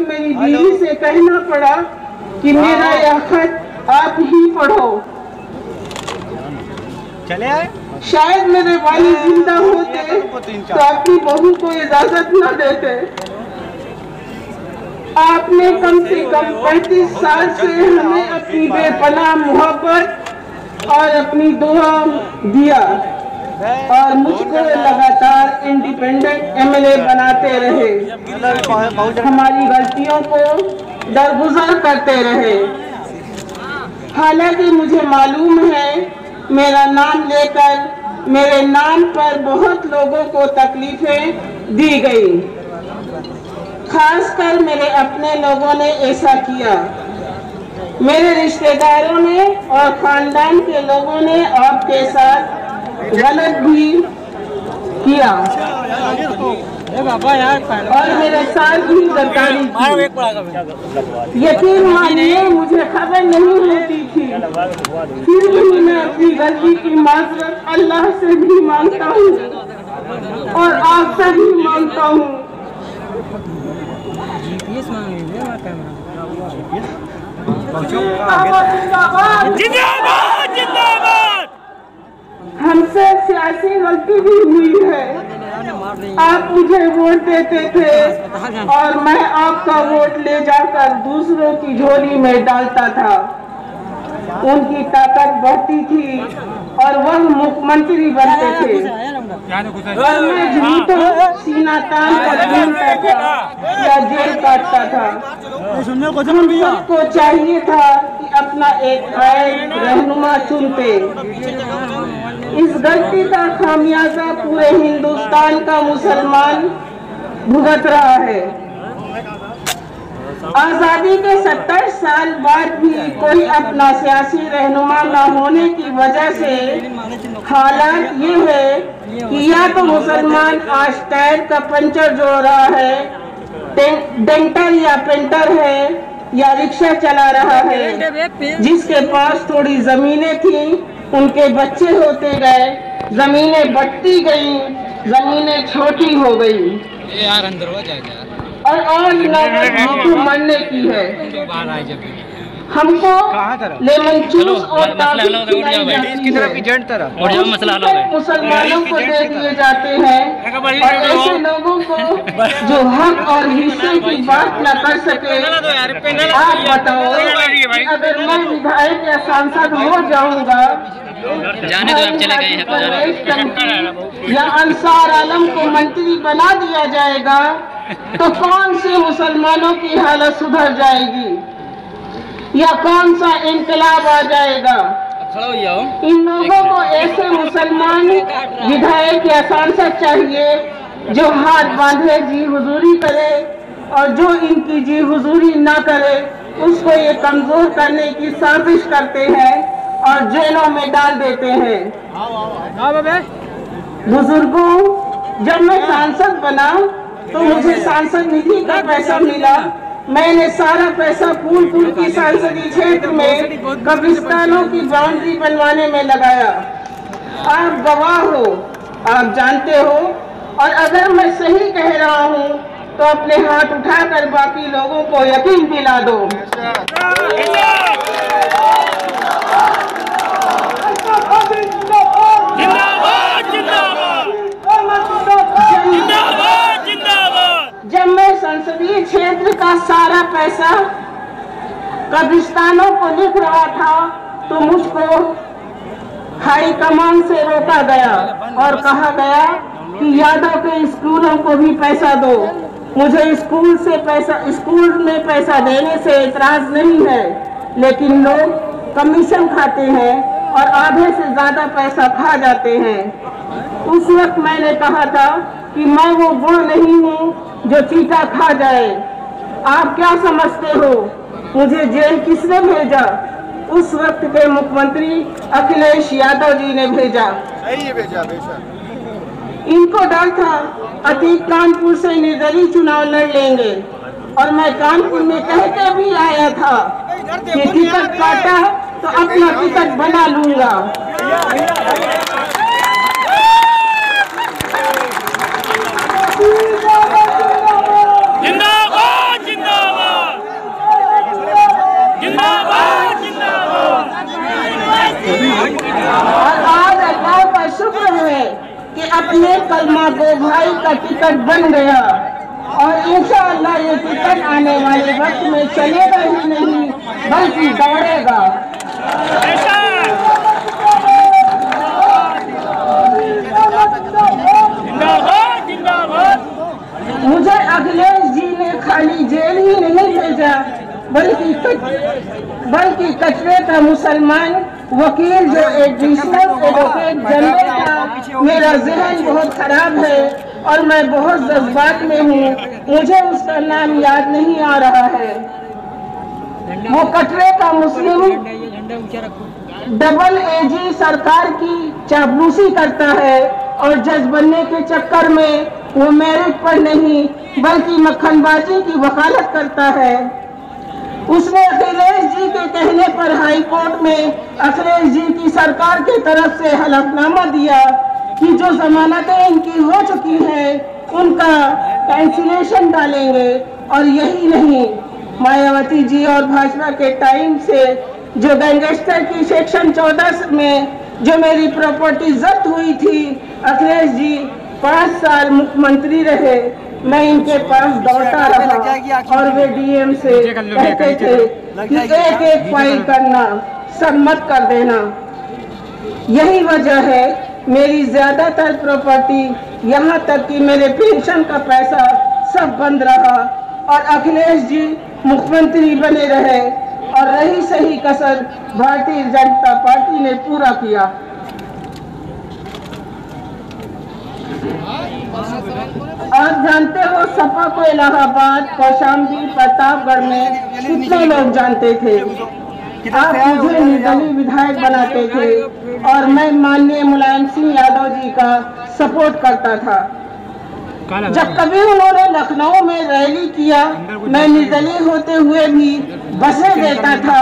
मेरी बीवी से कहना पड़ा कि मेरा यह खत आप ही पढ़ो। चले आए। शायद मेरे वालिद जिंदा होते तो अपनी बहू को इजाजत न देते। आपने कम से कम 35 साल से हमें अपनी बेपनाह मोहब्बत और अपनी दुआ दिया और मुझको लगातार इंडिपेंडेंट एमएलए बनाते रहे। हमारी गलतियों को दरगुजर करते रहे। हालांकि मुझे मालूम है मेरा नाम लेकर मेरे नाम पर बहुत लोगों को तकलीफें दी गई। खासकर मेरे अपने लोगों ने ऐसा किया। मेरे रिश्तेदारों ने और खानदान के लोगों ने आपके साथ गलत भी किया और मेरे साथ भी गद्दारी की। यकीन मानिए मुझे खबर नहीं होती थी, फिर भी मैं अपनी गलती की माजरत अल्लाह से भी मांगता हूँ और आपसे भी मांगता हूँ। जिंदाबाद जिंदाबाद। हमसे सियासी गलती भी हुई है। आप मुझे वोट देते थे और मैं आपका वोट ले जाकर दूसरों की झोली में डालता था। उनकी ताकत बढ़ती थी और वह मुख्यमंत्री बनते थे और मैं झूठा सीना तान कर घूमता था या जेल काटता था। हम सबको चाहिए था कि अपना एक कायद रहनुमा चुनते। इस गलती का खामियाजा पूरे हिंदुस्तान का मुसलमान भुगत रहा है। आजादी के 70 साल बाद भी कोई अपना सियासी रहनुमा न होने की वजह से हालात ये है कि या तो मुसलमान आज टायर का पंचर जोड़ रहा है, डेंटर या पेंटर है या रिक्शा चला रहा है। जिसके पास थोड़ी जमीनें थी उनके बच्चे होते गए, जमीनें बढ़ती गई, जमीनें छोटी हो गई यार अंदर हो जाएगा और नौबत मरने की है। हमको लेमन जूस और मुसलमानों को दे दिए जाते हैं और ऐसे लोगों को जो हक और हिस्से की बात न कर सके। आप बताओ अगर मैं विधायक या सांसद हो जाऊंगा जाने दो, अब चले गए हैं या अंसार आलम को मंत्री बना दिया जाएगा तो कौन से मुसलमानों की हालत सुधर जाएगी या कौन सा इनकलाब आ जाएगा। इन लोगों को ऐसे मुसलमान विधायक या सांसद चाहिए जो हाथ बांधे जी हुजूरी करे और जो इनकी जी हुजूरी ना करे उसको ये कमजोर करने की साजिश करते हैं और जेलों में डाल देते हैं। बुजुर्गों, जब मैं सांसद बना तो मुझे सांसद निधि का पैसा मिला। मैंने सारा पैसा फूलपुर की सांसदीय क्षेत्र में कब्रिस्तानों की बाउंड्री बनवाने में लगाया। आप गवाह हो, आप जानते हो और अगर मैं सही कह रहा हूँ तो अपने हाथ उठाकर बाकी लोगों को यकीन दिला दो। जब मैं संसदीय क्षेत्र का सारा पैसा कब्रिस्तानों को लिख रहा था तो मुझको हाई कमान से रोका गया और कहा गया कि यादव के स्कूलों को भी पैसा दो। मुझे स्कूल में पैसा देने से इतराज नहीं है, लेकिन लोग कमीशन खाते हैं और आधे से ज्यादा पैसा खा जाते हैं। उस वक्त मैंने कहा था कि मैं वो गुण नहीं हूँ जो चीटा खा जाए। आप क्या समझते हो मुझे जेल किसने भेजा? उस वक्त के मुख्यमंत्री अखिलेश यादव जी ने भेजा। सही है, भेजा बेशक। इनको डर था अतीक कानपुर से निर्दलीय चुनाव लड़ लेंगे और मैं कानपुर में कहते भी आया था कि टिकट काटा तो अपना टिकट बना लूंगा। जिंदाबाद जिंदाबाद। टिकट बन गया और इंशाअल्लाह ये टिकट आने वाले वक्त में चलेगा ही नहीं बल्कि दौड़ेगा। मुझे अखिलेश जी ने खाली जेल ही नहीं भेजा बल्कि कचरे का मुसलमान वकील जो एडिशनल एडवोकेट जनरल था। मेरा जहन बहुत खराब है और मैं बहुत जज्बात में हूँ, मुझे उसका नाम याद नहीं आ रहा है। वो कचरे का मुस्लिम डबल एजी सरकार की चापलूसी करता है और जज बनने के चक्कर में वो मेरिट पर नहीं बल्कि मक्खनबाजी की वकालत करता है। उसने अखिलेश जी के कहने पर हाई कोर्ट में अखिलेश जी की सरकार की तरफ से हलफनामा दिया कि जो जमानतें इनकी हो चुकी हैं उनका कैंसिलेशन डालेंगे। और यही नहीं, मायावती जी और भाजपा के टाइम से जो गैंगस्टर की सेक्शन 14 में जो मेरी प्रॉपर्टी जब्त हुई थी, अखिलेश जी 5 साल मुख्यमंत्री रहे, मैं इनके पास दौड़ता रहा और वे डीएम से कहते थे कि एक एक फाइल करना, सब मत कर देना। यही वजह है मेरी ज्यादातर प्रॉपर्टी, यहाँ तक कि मेरे पेंशन का पैसा सब बंद रहा और अखिलेश जी मुख्यमंत्री बने रहे और रही सही कसर भारतीय जनता पार्टी ने पूरा किया। आप जानते हो सपा को इलाहाबाद, कौशाम्बी, प्रतापगढ़ में कितने लोग जानते थे। आप मुझे निर्दलीय विधायक बनाते थे और मैं माननीय मुलायम सिंह यादव जी का सपोर्ट करता था। जब कभी उन्होंने लखनऊ में रैली किया, मैं निर्दलीय होते हुए भी बसें देता था,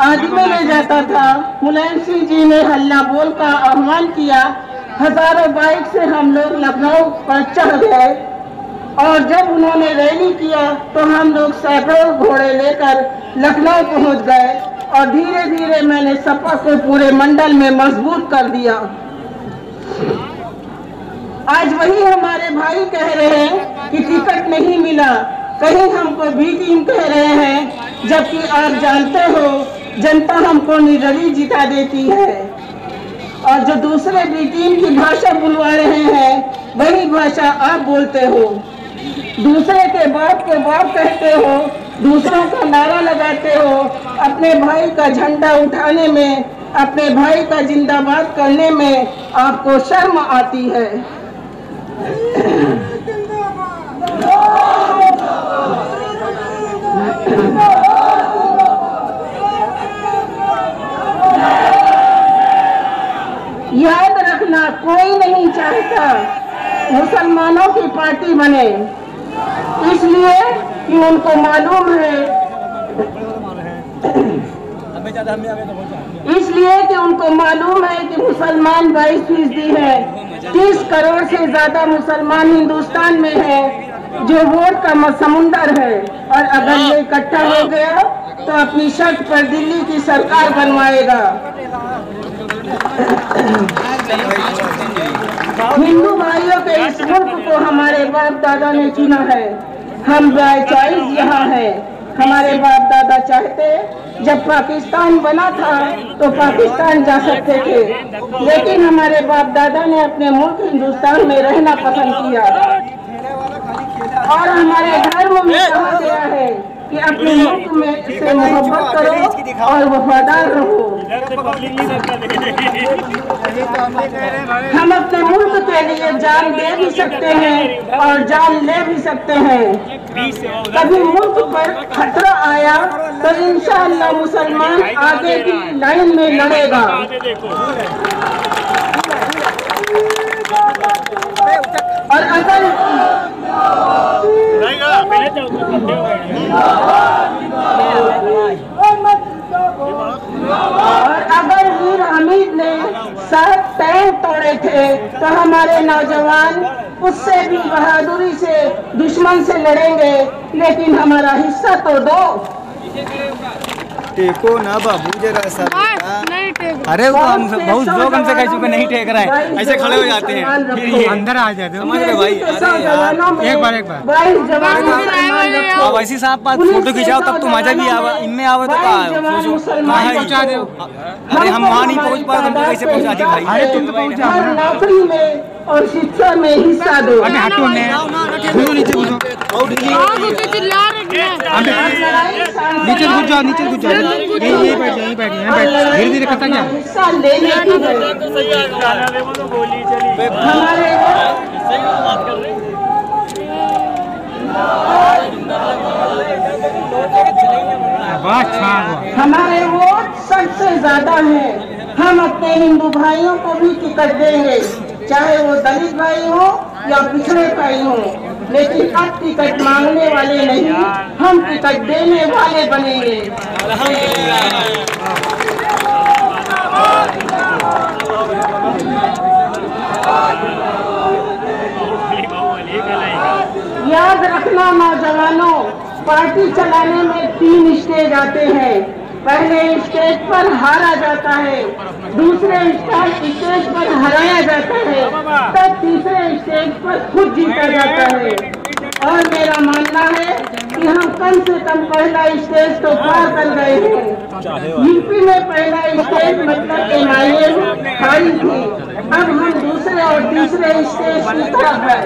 आदमी ले जाता था। मुलायम सिंह जी ने हल्ला बोल का आह्वान किया, हजारों बाइक से हम लोग लखनऊ पर चढ़ गए और जब उन्होंने रैली किया तो हम लोग सैकड़ों घोड़े लेकर लखनऊ पहुंच गए और धीरे धीरे मैंने सपा को पूरे मंडल में मजबूत कर दिया। आज वही हमारे भाई कह रहे हैं कि टिकट नहीं मिला, कहीं हमको बी टीम कह रहे हैं, जबकि आप जानते हो जनता हमको निर्दलीय जिता देती है और जो दूसरे बी टीम की भाषा बुलवा रहे हैं वही भाषा आप बोलते हो। दूसरे के बाप को बाप कहते हो, दूसरों का नारा लगाते हो, अपने भाई का झंडा उठाने में, अपने भाई का जिंदाबाद करने में आपको शर्म आती है। याद रखना, कोई नहीं चाहता मुसलमानों की पार्टी बने, इसलिए कि उनको मालूम है कि मुसलमान 22% है। 30 करोड़ से ज्यादा मुसलमान हिंदुस्तान में है जो वोट का समुंदर है और अगर ये इकट्ठा हो गया तो अपनी शर्त पर दिल्ली की सरकार बनवाएगा। हिंदू भाइयों के इस मुल्क को हमारे बाप दादा ने चुना है, हम बाय चॉइस यहाँ है। हमारे बाप दादा चाहते जब पाकिस्तान बना था तो पाकिस्तान जा सकते थे, लेकिन हमारे बाप दादा ने अपने मुल्क हिंदुस्तान में रहना पसंद किया और हमारे धर्म में कहा गया है कि अपने मुल्क में से मोहब्बत करो और वफादार रहो। हम अपने मुल्क के लिए जान दे भी सकते हैं और जान ले भी सकते हैं। कभी मुल्क पर खतरा आया तो इंशाअल्लाह मुसलमान आगे की लाइन में लड़ेगा। और अगर वीर हमीद ने 7 टैंक तोड़े थे तो हमारे नौजवान उससे भी बहादुरी से दुश्मन से लड़ेंगे, लेकिन हमारा हिस्सा तो दो। टेको ना बाबू जरा सा। नहीं टेक। अरे वो हम बहुत लोग हमसे कह चुके नहीं टेक रहे हैं, ऐसे खड़े हो जाते हैं फिर ये अंदर आ जाते हैं। समझ रहे भाई? अरे यार एक बार अब ऐसी साहब पास फोटो खिंचाओ तब तो मजा भी आवा, इनमें आवा तो कहाँ पहुँचा दे। अरे हम वहाँ नहीं पहुँच पाए, हमको कैसे पहुँचा दी भाई? अरे तुम तो पहुँचा नौकरी में और शिक्षा में हिस्सा दो। अरे हटो नीचे घुसो, नीचे घुस जाओ, नीचे घुस जाओ, यही बैठ धीरे धीरे खत्म जाओ। हिस्सा लेने की हमारे वोट सबसे ज्यादा है। हम अपने हिंदू भाइयों को भी टिकट देंगे, चाहे वो दलित भाई हो या पिछड़े भाई हो, लेकिन अब टिकट मांगने वाले नहीं, हम टिकट देने वाले बनेंगे। याद रखना नौजवानों, पार्टी चलाने में 3 स्टेज आते हैं। पहले स्टेज पर हारा जाता है, दूसरे स्टेज पर हराया जाता है, तब तीसरे स्टेज पर खुद जीता जाता है। और मेरा मानना है कि हम कम से कम पहला स्टेज तो पार कर गए हैं। यूपी में पहला स्टेज मतलब MIM हारी थी, अब हम दूसरे और तीसरे स्टेज की तरफ है।